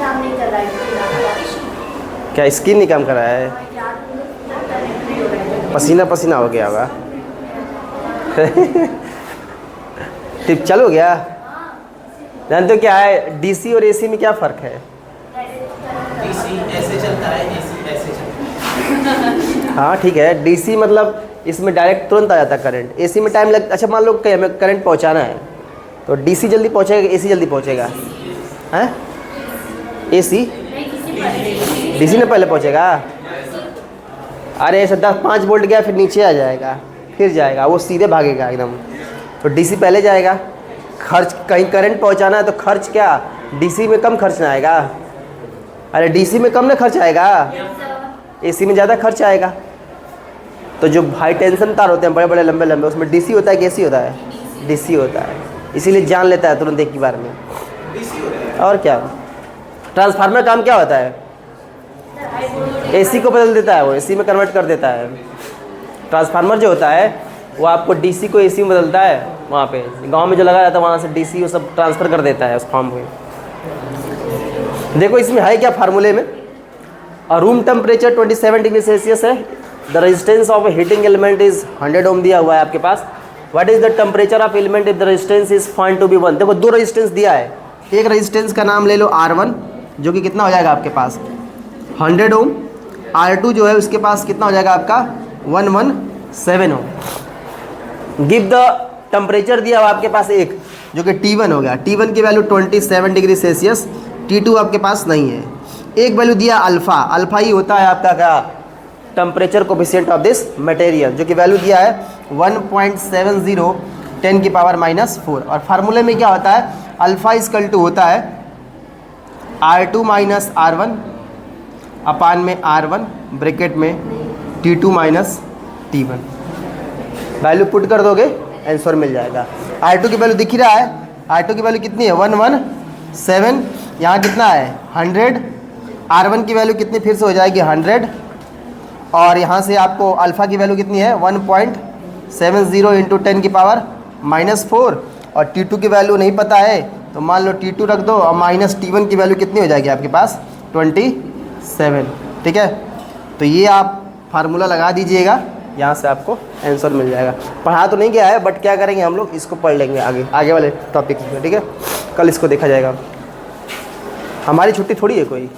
काम नहीं कर रहा है। क्या स्किन नहीं काम कर रहा है? पसीना पसीना हो गया होगा। टिप चालू हो गया। जानते हो क्या है डीसी और एसी में क्या फ़र्क है? डीसी ऐसे चलता है, एसी ऐसे चलता है। हाँ ठीक है, डीसी मतलब इसमें डायरेक्ट तुरंत आ जाता है करंट, एसी में टाइम लग। अच्छा मान लो कि हमें करंट पहुँचाना है तो डीसी जल्दी पहुँचेगा, एसी जल्दी पहुँचेगा? हैं? एसी डीसी ने पहले पहुँचेगा। अरे ऐसे 5 वोल्ट गया फिर नीचे आ जाएगा, फिर जाएगा, वो सीधे भागेगा एकदम। तो डीसी पहले जाएगा। खर्च कहीं करंट पहुंचाना है तो खर्च क्या डीसी में कम खर्च ना आएगा? अरे डीसी में कम ना खर्च आएगा, एसी में ज़्यादा खर्च आएगा। तो जो हाई टेंशन तार होते हैं बड़े बड़े लंबे लंबे, उसमें डीसी होता है कि एसी होता है? डीसी होता है, इसीलिए जान लेता है तुरंत एक ही बार में। और क्या, ट्रांसफार्मर काम क्या होता है? एसी को बदल देता है, वो एसी में कन्वर्ट कर देता है। ट्रांसफार्मर जो होता है वो आपको डीसी को एसी में बदलता है। वहाँ पे गांव में जो लगा रहता है वहाँ से डीसी वो सब ट्रांसफ़र कर देता है उस फॉर्म पे। देखो इसमें है क्या फार्मूले में, और रूम टेम्परेचर 27 डिग्री सेल्सियस है। The resistance of a heating element is 100 ohm दिया हुआ है आपके पास। What is the temperature of element if the resistance is find to be 1? देखो 2 रेजिस्टेंस दिया है। एक रेजिस्टेंस का नाम ले लो R1 जो कि कितना हो जाएगा आपके पास 100 ओम। R2 जो है उसके पास कितना हो जाएगा आपका 117 ओम। गिव द टेम्परेचर दिया हुआ आपके पास एक जो कि T1 हो गया। T1 की वैल्यू 27 डिग्री सेल्सियस। T2 आपके पास नहीं है। एक वैल्यू दिया अल्फ़ा, अल्फ़ा ही होता है आपका क्या temperature coefficient of this material, जो कि वैल्यू दिया है 1.70 10 की पावर -4। और फार्मूले में क्या होता है अल्फ़ा इक्वल टू होता है R2 माइनस R1 अपान में R1 ब्रैकेट में T2 minus T1। Value put कर दोगे आंसर मिल जाएगा। R2 की वैल्यू दिख ही रहा है, R2 की वैल्यू कितनी है 117, यहाँ कितना है 100। R1 की वैल्यू कितनी फिर से हो जाएगी 100, और यहाँ से आपको अल्फ़ा की वैल्यू कितनी है 1.70 इंटू 10 की पावर -4। और T2 की वैल्यू नहीं पता है तो मान लो T2 रख दो, और माइनस T1 की वैल्यू कितनी हो जाएगी आपके पास 27। ठीक है, तो ये आप फार्मूला लगा दीजिएगा, यहाँ से आपको आंसर मिल जाएगा। पढ़ा तो नहीं गया है बट क्या करेंगे हम लोग इसको पढ़ लेंगे आगे वाले टॉपिक में। ठीक है, कल इसको देखा जाएगा। हमारी छुट्टी थोड़ी है कोई।